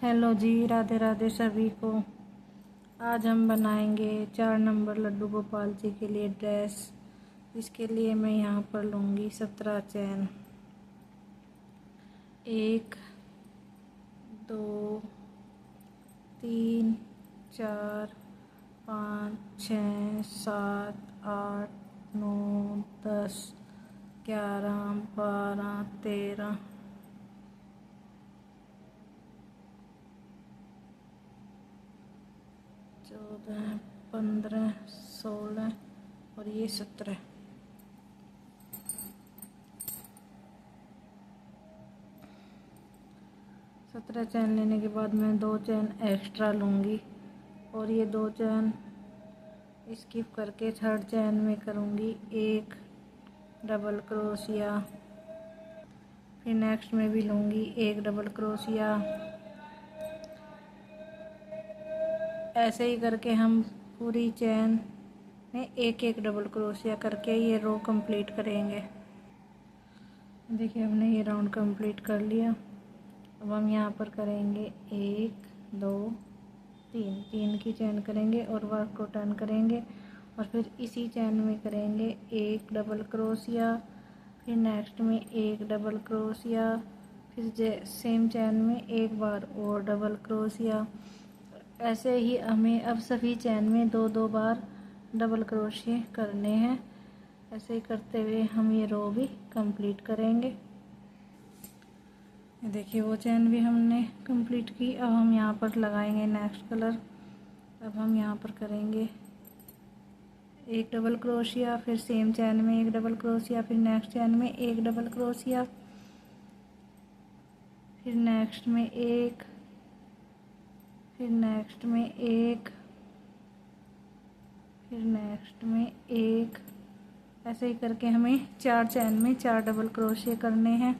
Hello जी, राधे राधे सभी को। आज हम बनाएंगे 4 नंबर लड्डू गोपाल जी के लिए ड्रेस। इसके लिए मैं यहाँ पर लूँगी 17 चैन। 1 2 3 4 5 6 7 8 9 10 11 12 13 14 15 16 और ये 17। चैन लेने के बाद मैं 2 चैन एक्स्ट्रा लूँगी और ये 2 चैन स्किप करके 3rd चैन में करूँगी 1 डबल क्रोशिया। फिर नेक्स्ट में भी लूँगी 1 डबल क्रोशिया। ऐसे ही करके हम पूरी चैन में 1 डबल क्रोशिया करके ये रो कंप्लीट करेंगे। देखिए, हमने ये राउंड कंप्लीट कर लिया। अब हम यहाँ पर करेंगे 1 2 3 की चैन करेंगे और वर्क को टर्न करेंगे और फिर इसी चैन में करेंगे 1 डबल क्रोशिया। फिर नेक्स्ट में 1 डबल क्रोशिया। फिर सेम चैन में एक बार और डबल क्रोशिया। ऐसे ही हमें अब सभी चैन में 2 बार डबल क्रोशिया करने हैं। ऐसे ही करते हुए हम ये रो भी कंप्लीट करेंगे। देखिए, वो चैन भी हमने कंप्लीट की। अब हम यहाँ पर लगाएंगे नेक्स्ट कलर। अब हम यहाँ पर करेंगे 1 डबल क्रोशिया। फिर सेम चैन में 1 डबल क्रोशिया। फिर नेक्स्ट चैन में 1 डबल क्रोशिया। फिर नेक्स्ट में 1। फिर नेक्स्ट में 1। फिर नेक्स्ट में 1। ऐसे ही करके हमें 4 चैन में 4 डबल क्रोशिया करने हैं।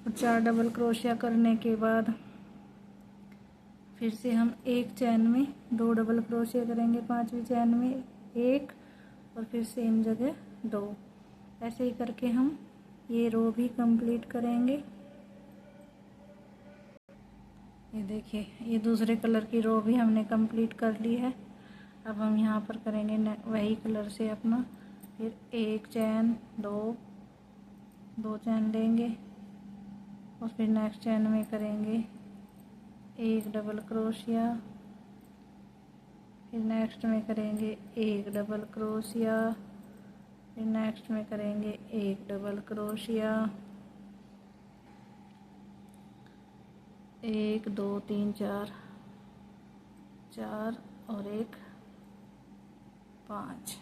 और 4 डबल क्रोशिया करने के बाद फिर से हम 1 चैन में 2 डबल क्रोशिया करेंगे। 5वीं चैन में 1 और फिर सेम जगह 2। ऐसे ही करके हम ये रो भी कंप्लीट करेंगे। ये देखिए, ये दूसरे कलर की रो भी हमने कंप्लीट कर ली है। अब हम यहाँ पर करेंगे वही कलर से अपना फिर 1 चैन 2 चैन लेंगे और फिर नेक्स्ट चैन में करेंगे 1 डबल क्रोशिया। फिर नेक्स्ट में करेंगे 1 डबल क्रोशिया। फिर नेक्स्ट में करेंगे 1 डबल क्रोशिया। 1 2 3 4 और 1 5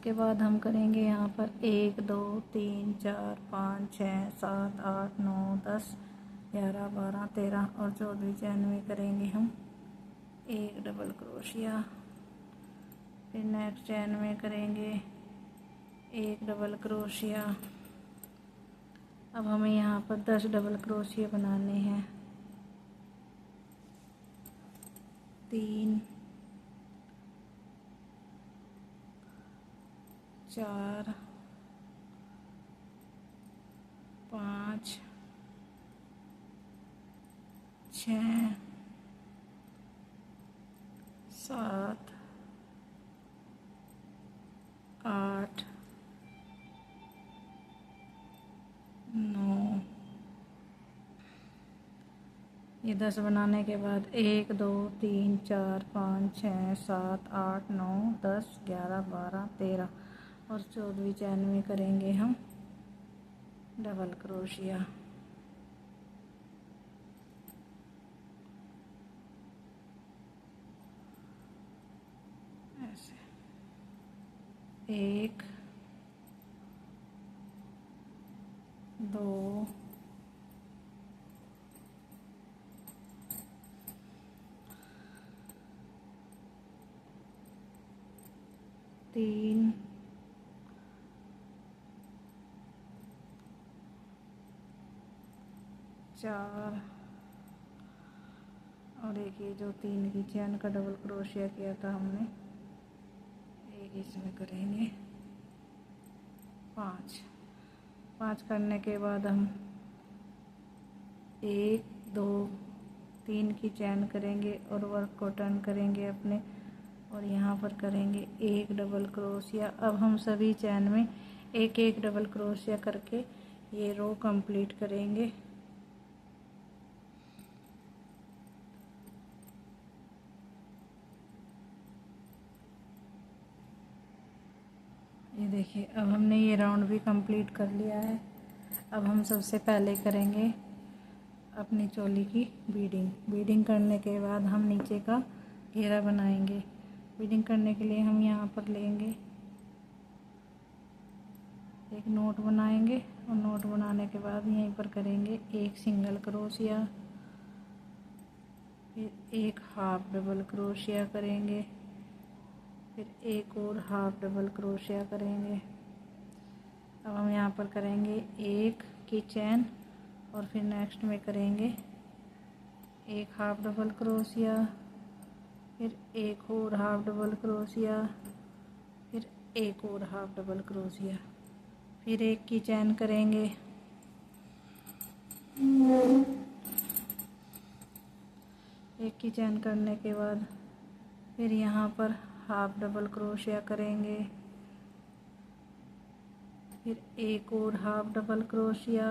के बाद हम करेंगे यहाँ पर 1 2 3 4 5 6 7 8 9 10 11 12 13 और 14वीं चैन में करेंगे हम 1 डबल क्रोशिया। फिर नेक्स्ट चैन में करेंगे 1 डबल क्रोशिया। अब हमें यहाँ पर 10 डबल क्रोशिया बनाने हैं। 3 4 5 6 7 8 9। ये 10 बनाने के बाद 1 2 3 4 5 6 7 8 9 10 11 12 13 और 14वीं चैन में करेंगे हम डबल क्रोशिया। ऐसे 1 2 3 4 और एक ये जो 3 की चैन का डबल क्रोशिया किया था हमने, एक इसमें करेंगे 5 करने के बाद हम 1 2 3 की चैन करेंगे और वर्क को टर्न करेंगे अपने, और यहाँ पर करेंगे एक डबल क्रोशिया। अब हम सभी चैन में एक एक डबल क्रोशिया करके ये रो कंप्लीट करेंगे। ये देखिए, अब हमने ये राउंड भी कंप्लीट कर लिया है। अब हम सबसे पहले करेंगे अपनी चोली की बीडिंग करने के बाद हम नीचे का घेरा बनाएंगे। बीडिंग करने के लिए हम यहाँ पर लेंगे, एक नोट बनाएंगे और नोट बनाने के बाद यहीं पर करेंगे एक सिंगल क्रोशिया, फिर एक हाफ डबल क्रोशिया करेंगे, फिर एक और हाफ डबल क्रोशिया करेंगे। अब हम यहाँ पर करेंगे एक की चैन और फिर नेक्स्ट में करेंगे एक हाफ डबल क्रोशिया, फिर एक और हाफ डबल क्रोशिया, फिर एक और हाफ डबल क्रोशिया, फिर एक की चैन करेंगे, एक की चैन करने के बाद फिर यहाँ पर हाफ डबल क्रोशिया करेंगे, फिर एक और हाफ डबल क्रोशिया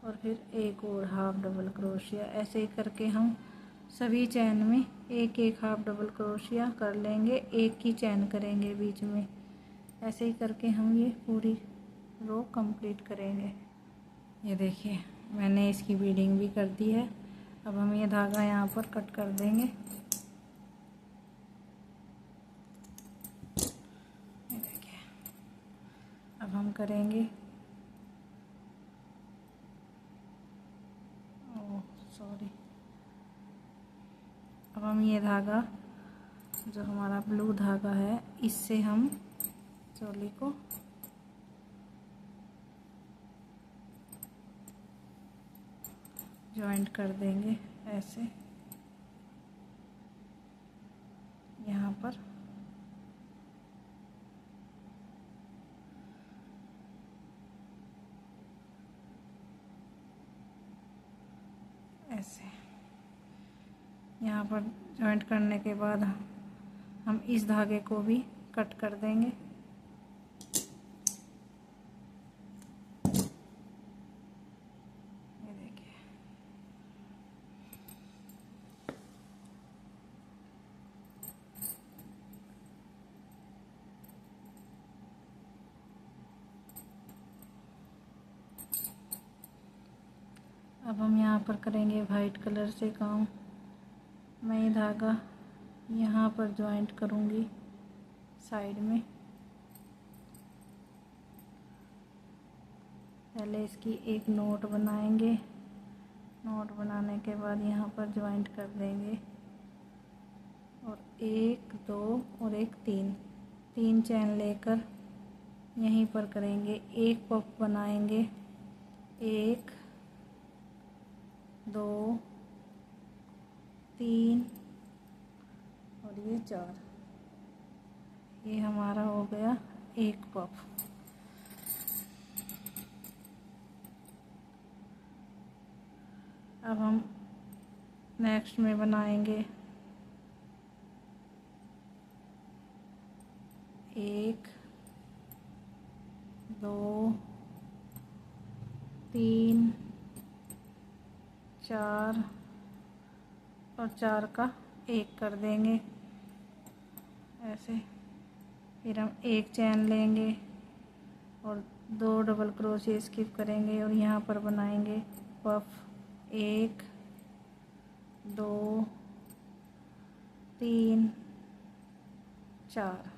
और फिर एक और हाफ डबल क्रोशिया। ऐसे ही करके हम सभी चैन में एक एक हाफ डबल क्रोशिया कर लेंगे, एक की चैन करेंगे बीच में। ऐसे ही करके हम ये पूरी रो कंप्लीट करेंगे। ये देखिए, मैंने इसकी बीडिंग भी कर दी है। अब हम ये धागा यहाँ पर कट कर देंगे। ये देखिए, अब हम करेंगे, सॉरी, अब हम ये धागा जो हमारा ब्लू धागा है इससे हम चोली को जॉइंट कर देंगे ऐसे यहाँ पर। ऐसे यहाँ पर जॉइंट करने के बाद हम इस धागे को भी कट कर देंगे। ये देखिए, अब हम यहाँ पर करेंगे वाइट कलर से काम। मैं ये धागा यहाँ पर जॉइंट करूँगी साइड में। पहले इसकी एक नोट बनाएंगे, नोट बनाने के बाद यहाँ पर जॉइंट कर देंगे और एक दो और एक तीन चैन लेकर यहीं पर करेंगे। एक पफ बनाएंगे, 1 2 3 और ये 4। ये हमारा हो गया एक पफ। अब हम नेक्स्ट में बनाएंगे 1 2 3 4 और 4 का 1 कर देंगे ऐसे। फिर हम एक चैन लेंगे और 2 डबल क्रोशिया स्किप करेंगे और यहाँ पर बनाएंगे पफ। 1 2 3 4,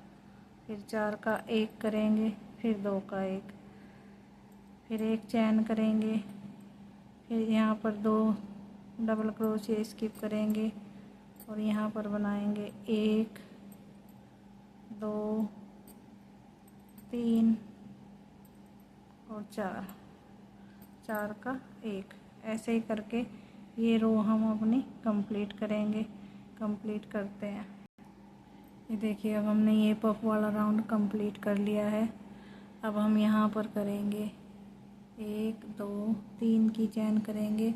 फिर 4 का 1 करेंगे, फिर 2 का 1, फिर एक चैन करेंगे, फिर यहाँ पर 2 डबल क्रोशिया स्किप करेंगे और यहाँ पर बनाएंगे 1 2 3 और 4 का 1। ऐसे ही करके ये रो हम अपनी कंप्लीट करेंगे। कंप्लीट करते हैं। ये देखिए, अब हमने ये पफ वाला राउंड कंप्लीट कर लिया है। अब हम यहाँ पर करेंगे 1 2 3 की चैन करेंगे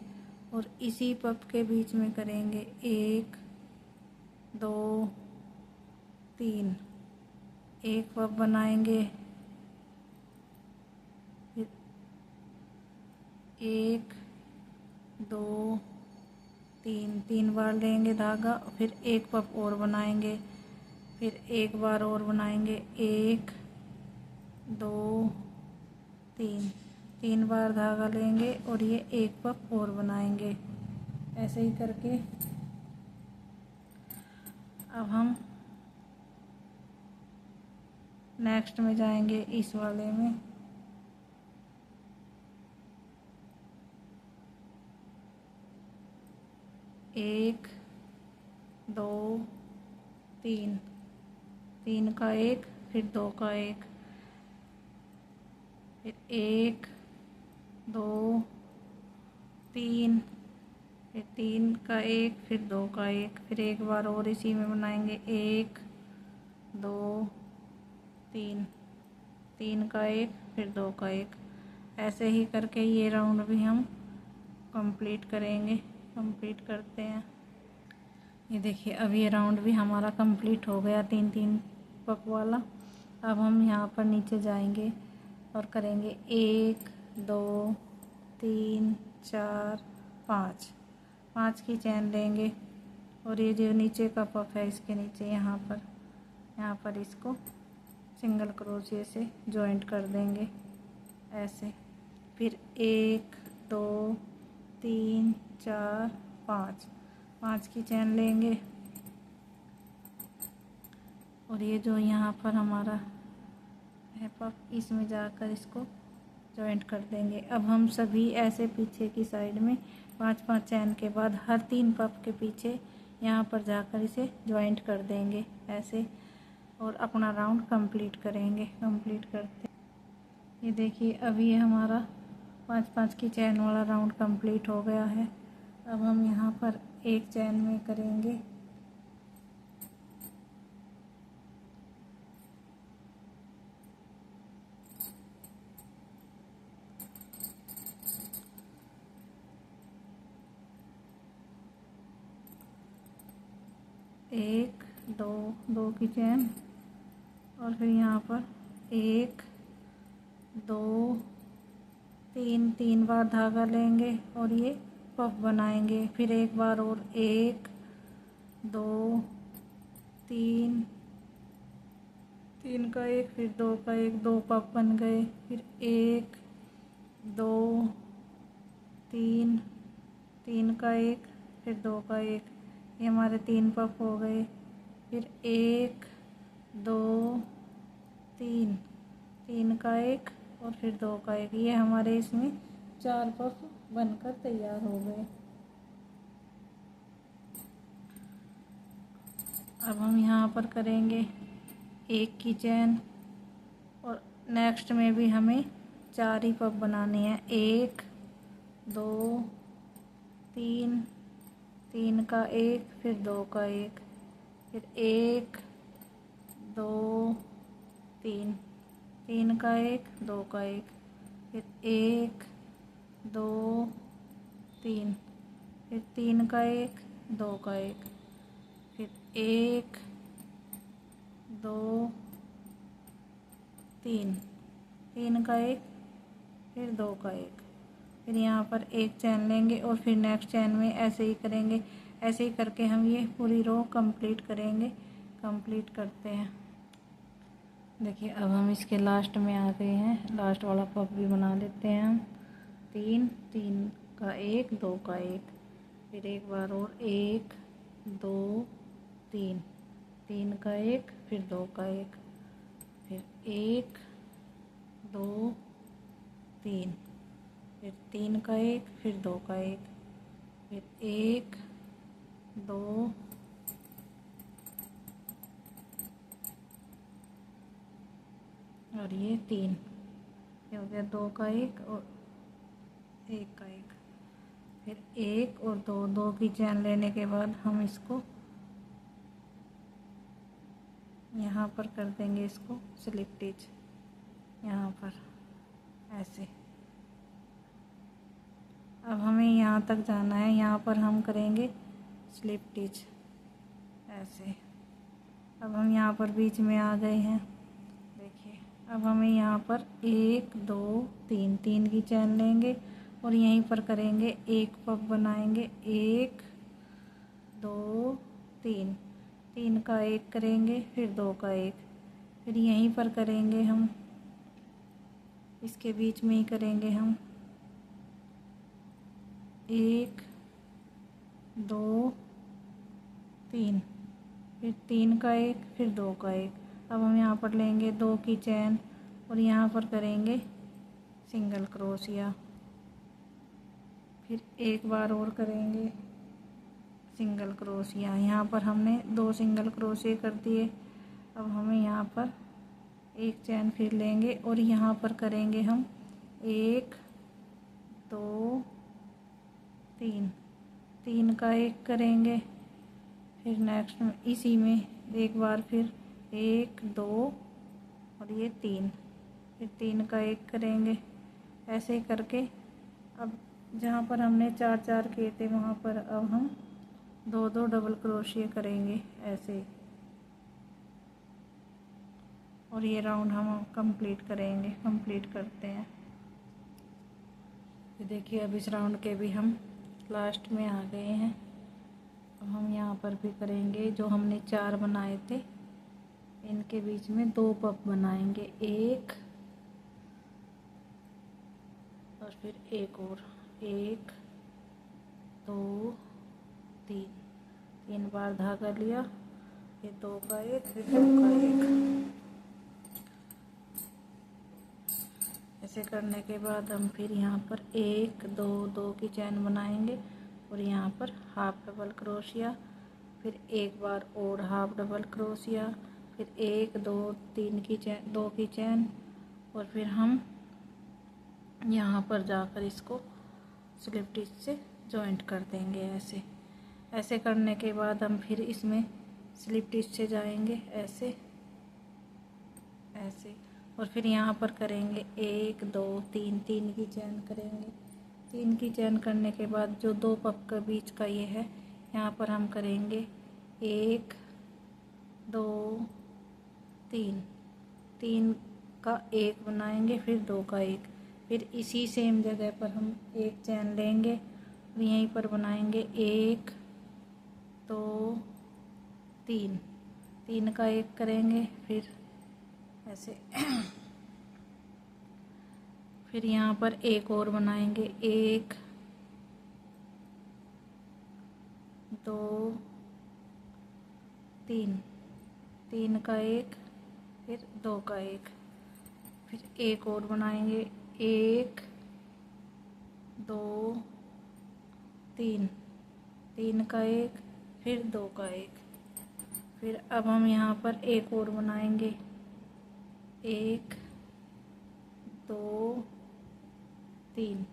और इसी पफ के बीच में करेंगे 1 2 3, एक पफ बनाएंगे, फिर 1 2 3, 3 बार लेंगे धागा, फिर एक पफ और बनाएंगे, फिर एक बार और बनाएंगे, 1 2 3, 3 बार धागा लेंगे और ये एक पफ और बनाएंगे। ऐसे ही करके अब हम नेक्स्ट में जाएंगे, इस वाले में। एक 2 3, 3 का एक, फिर 2 का एक, फिर 1 2 3, फिर 3 का एक, फिर 2 का एक, फिर एक बार और इसी में बनाएंगे, 1 2 3, 3 का एक, फिर 2 का एक। ऐसे ही करके ये राउंड भी हम कंप्लीट करेंगे। कंप्लीट करते हैं। ये देखिए अब ये राउंड भी हमारा कंप्लीट हो गया, 3-3 पफ वाला। अब हम यहाँ पर नीचे जाएंगे और करेंगे 1 2 3 4 5, 5 की चैन लेंगे और ये जो नीचे का पफ है इसके नीचे यहाँ पर इसको सिंगल क्रोशिया से जॉइंट कर देंगे ऐसे। फिर 1 2 3 4 5, 5 की चैन लेंगे और ये जो यहाँ पर हमारा है पफ, इसमें जाकर इसको जॉइंट कर देंगे। अब हम सभी ऐसे पीछे की साइड में 5-5 चैन के बाद हर 3 पफ के पीछे यहाँ पर जाकर इसे जॉइंट कर देंगे ऐसे, और अपना राउंड कंप्लीट करेंगे। कंप्लीट करते ये देखिए अब ये हमारा 5-5 की चैन वाला राउंड कंप्लीट हो गया है। अब हम यहाँ पर एक चैन में करेंगे एक 2 की चैन और फिर यहाँ पर 1 2 3, 3 बार धागा लेंगे और ये पफ बनाएंगे। फिर एक बार और 1 2 3, 3 का एक, फिर 2 का एक, 2 पफ बन गए। फिर 1 2 3, 3 का एक, फिर 2 का एक, ये हमारे 3 पफ हो गए। फिर 1 2 3, 3 का एक और फिर 2 का एक, ये हमारे इसमें 4 पफ बनकर तैयार हो गए। अब हम यहाँ पर करेंगे 1 की चैन और नेक्स्ट में भी हमें 4 ही पफ बनाने हैं। 1 2 3, 3 का एक, फिर 2 का एक, फिर 1 2 3, 3 का एक, 2 का एक, फिर 1 2 3, फिर 3 का एक, 2 का एक, फिर 1 2 3, 3 का एक, फिर 2 का एक, फिर यहाँ पर एक चैन लेंगे और फिर नेक्स्ट चैन में ऐसे ही करेंगे। ऐसे ही करके हम ये पूरी रो कंप्लीट करेंगे। कंप्लीट करते हैं। देखिए अब हम इसके लास्ट में आ गए हैं। लास्ट वाला पफ भी बना लेते हैं हम। 3, 3 का एक, 2 का एक, फिर एक बार और 1 2 3, 3 का एक, फिर 2 का एक, फिर 1 2 3, फिर 3 का एक, फिर 2 का एक, फिर 1 2 और ये 3, ये हो गया 2 का एक और 1 का एक, फिर 1 और 2 की चैन लेने के बाद हम इसको यहाँ पर कर देंगे, इसको स्लिप स्टिच यहाँ पर ऐसे। अब हमें यहाँ तक जाना है। यहाँ पर हम करेंगे स्लिप स्टिच ऐसे। अब हम यहाँ पर बीच में आ गए हैं। देखिए अब हमें यहाँ पर 1 2 3 3 की चैन लेंगे और यहीं पर करेंगे एक पफ बनाएंगे। 1 2 3 3 का एक करेंगे, फिर 2 का एक, फिर यहीं पर करेंगे हम, इसके बीच में ही करेंगे हम 1 2 3, फिर 3 का एक, फिर 2 का एक। अब हम यहाँ पर लेंगे 2 की चैन और यहाँ पर करेंगे सिंगल क्रोशिया, फिर एक बार और करेंगे सिंगल क्रोशिया। यहाँ पर हमने 2 सिंगल क्रोशिया कर दिए। अब हमें यहाँ पर एक चैन फिर लेंगे और यहाँ पर करेंगे हम 1 2 3, 3 का एक करेंगे, फिर नेक्स्ट में इसी में एक बार फिर 1 2 और ये 3, फिर 3 का एक करेंगे। ऐसे करके अब जहाँ पर हमने 4 4 किए थे वहाँ पर अब हम 2 2 डबल क्रोशिया करेंगे ऐसे, और ये राउंड हम कंप्लीट करेंगे। कंप्लीट करते हैं। ये देखिए अब इस राउंड के भी हम लास्ट में आ गए हैं। अब हम यहाँ पर भी करेंगे जो हमने 4 बनाए थे, इनके बीच में 2 पफ बनाएंगे, 1 और फिर एक और, 1 2 3, 3 बार धागा लिया, फिर 2 का एक, फिर 2 का एक। ऐसे करने के बाद हम फिर यहाँ पर 1 2 2 की चैन बनाएंगे और यहाँ पर हाफ डबल क्रोशिया, फिर एक बार और हाफ डबल क्रोशिया, फिर 1 2 3 की चैन, 2 की चैन, और फिर हम यहाँ पर जाकर इसको स्लिप स्टिच से जॉइंट कर देंगे ऐसे। ऐसे करने के बाद हम फिर इसमें स्लिप स्टिच से जाएंगे ऐसे ऐसे, और फिर यहाँ पर करेंगे 1 2 3, 3 की चैन करेंगे। 3 की चैन करने के बाद जो 2 पफ के बीच का ये है, यहाँ पर हम करेंगे 1 2 3, 3 का एक बनाएंगे, फिर 2 का एक, फिर इसी सेम जगह पर हम एक चैन लेंगे और यहीं पर बनाएंगे 1 2 3, 3 का एक करेंगे, फिर ऐसे फिर यहाँ पर एक और बनाएंगे 1 2 3, 3 का एक, फिर 2 का एक, फिर एक और बनाएंगे 1 2 3, 3 का एक, फिर 2 का एक, फिर अब हम यहाँ पर एक और बनाएंगे 1 2 3,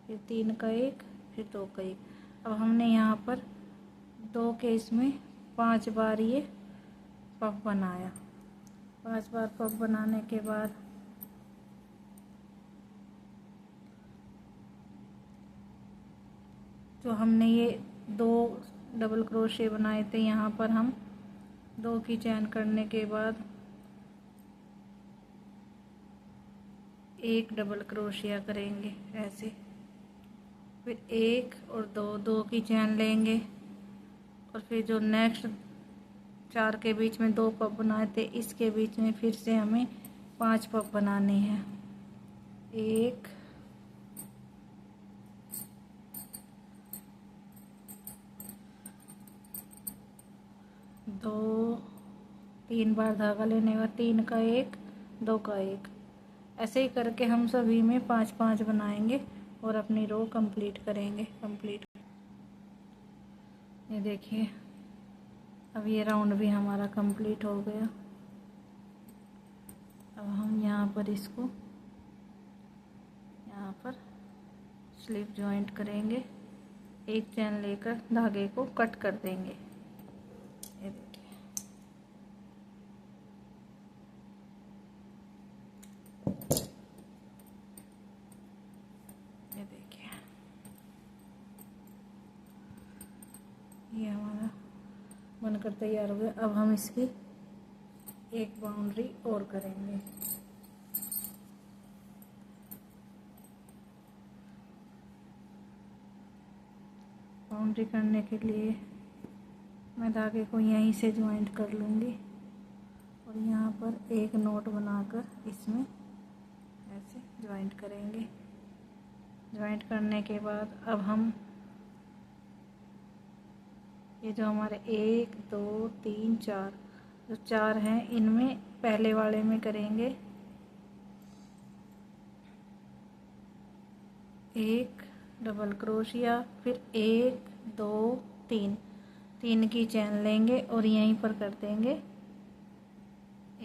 फिर 3 का एक, फिर 2 का एक। अब हमने यहाँ पर 2 के इसमें 5 बार ये पफ बनाया। 5 बार पफ बनाने के बाद जो हमने ये 2 डबल क्रोशे बनाए थे, यहाँ पर हम 2 की चैन करने के बाद एक डबल क्रोशिया करेंगे ऐसे, फिर 1 और 2, 2 की चैन लेंगे और फिर जो नेक्स्ट 4 के बीच में 2 पफ बनाए थे, इसके बीच में फिर से हमें 5 पफ बनाने हैं। 1 2 3 बार धागा लेने का, 3 का एक, 2 का एक, ऐसे ही करके हम सभी में 5 5 बनाएंगे और अपनी रो कंप्लीट करेंगे। कंप्लीट, ये देखिए अब ये राउंड भी हमारा कंप्लीट हो गया। अब हम यहाँ पर इसको यहाँ पर स्लिप जॉइंट करेंगे, एक चैन लेकर धागे को कट कर देंगे। ये देखिए ये देखिए ये हमारा बनकर तैयार हो गया। अब हम इसकी एक बाउंड्री और करेंगे। बाउंड्री करने के लिए मैं धागे को यहीं से ज्वाइंट कर लूँगी और यहाँ पर एक नोट बनाकर इसमें ऐसे ज्वाइंट करेंगे। ज्वाइंट करने के बाद अब हम ये जो हमारे 1 2 3 4 जो 4 हैं इनमें पहले वाले में करेंगे एक डबल क्रोशिया, फिर 1 2 3 की चैन लेंगे और यहीं पर कर देंगे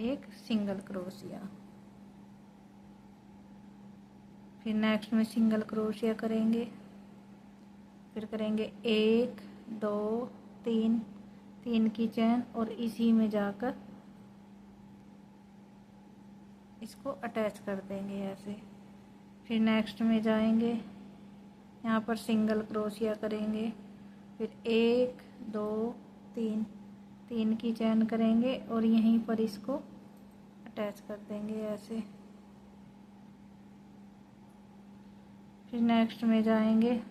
एक सिंगल क्रोशिया। फिर नेक्स्ट में सिंगल क्रोशिया करेंगे, फिर करेंगे 1 2 3 की चैन और इसी में जाकर इसको अटैच कर देंगे ऐसे। फिर नेक्स्ट में जाएंगे, यहाँ पर सिंगल क्रोशिया करेंगे, फिर 1 2 3 की चैन करेंगे और यहीं पर इसको अटैच कर देंगे ऐसे। फिर नेक्स्ट में जाएंगे,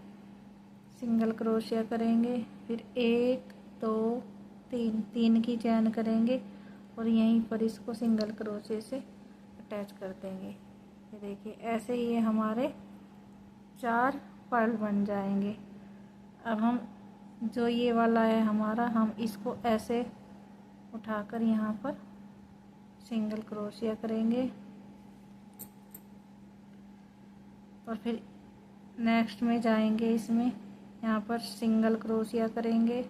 सिंगल क्रोशिया करेंगे, फिर 1 2 3 की चैन करेंगे और यहीं पर इसको सिंगल क्रोशिया से अटैच कर देंगे। ये देखिए ऐसे ही हमारे 4 पर्ल बन जाएंगे। अब हम जो ये वाला है हमारा, हम इसको ऐसे उठाकर यहाँ पर सिंगल क्रोशिया करेंगे और फिर नेक्स्ट में जाएंगे, इसमें यहाँ पर सिंगल क्रोशिया करेंगे,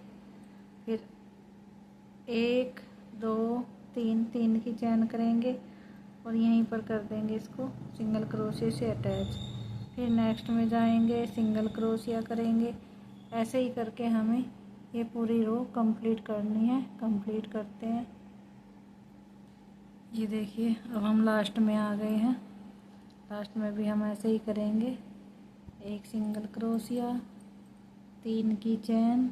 फिर 1 2 3 की चैन करेंगे और यहीं पर कर देंगे इसको सिंगल क्रोशिया से अटैच। फिर नेक्स्ट में जाएंगे, सिंगल क्रोशिया करेंगे। ऐसे ही करके हमें ये पूरी रो कंप्लीट करनी है। कंप्लीट करते हैं। ये देखिए अब हम लास्ट में आ गए हैं। लास्ट में भी हम ऐसे ही करेंगे, एक सिंगल क्रोशिया, 3 की चैन,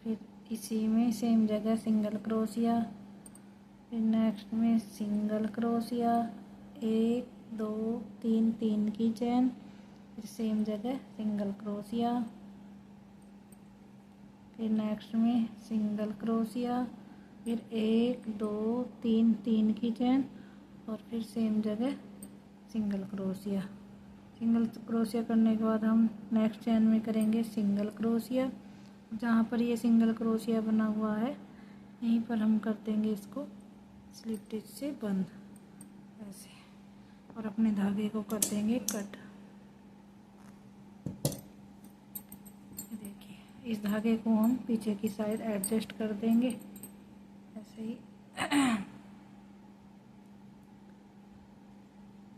फिर इसी में सेम जगह सिंगल क्रोशिया, फिर नेक्स्ट में सिंगल क्रोशिया, 1 2 3 की चैन, फिर सेम जगह सिंगल क्रोशिया, फिर नेक्स्ट में सिंगल क्रोशिया, फिर 1 2 3 की चैन और फिर सेम जगह सिंगल क्रोशिया। सिंगल क्रोशिया करने के बाद हम नेक्स्ट चैन में करेंगे सिंगल क्रोशिया। जहाँ पर ये सिंगल क्रोशिया बना हुआ है यहीं पर हम कर देंगे इसको स्लिप स्टिच से बंद ऐसे, और अपने धागे को कर देंगे कट। देखिए इस धागे को हम पीछे की साइड एडजस्ट कर देंगे ऐसे ही।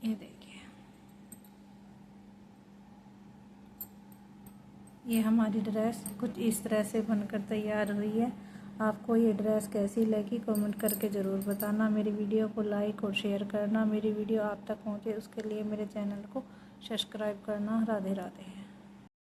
ये देखिए ये हमारी ड्रेस कुछ इस तरह से बनकर तैयार हुई है। आपको ये ड्रेस कैसी लगी कमेंट करके ज़रूर बताना। मेरी वीडियो को लाइक और शेयर करना। मेरी वीडियो आप तक पहुँचे उसके लिए मेरे चैनल को सब्सक्राइब करना। राधे राधे।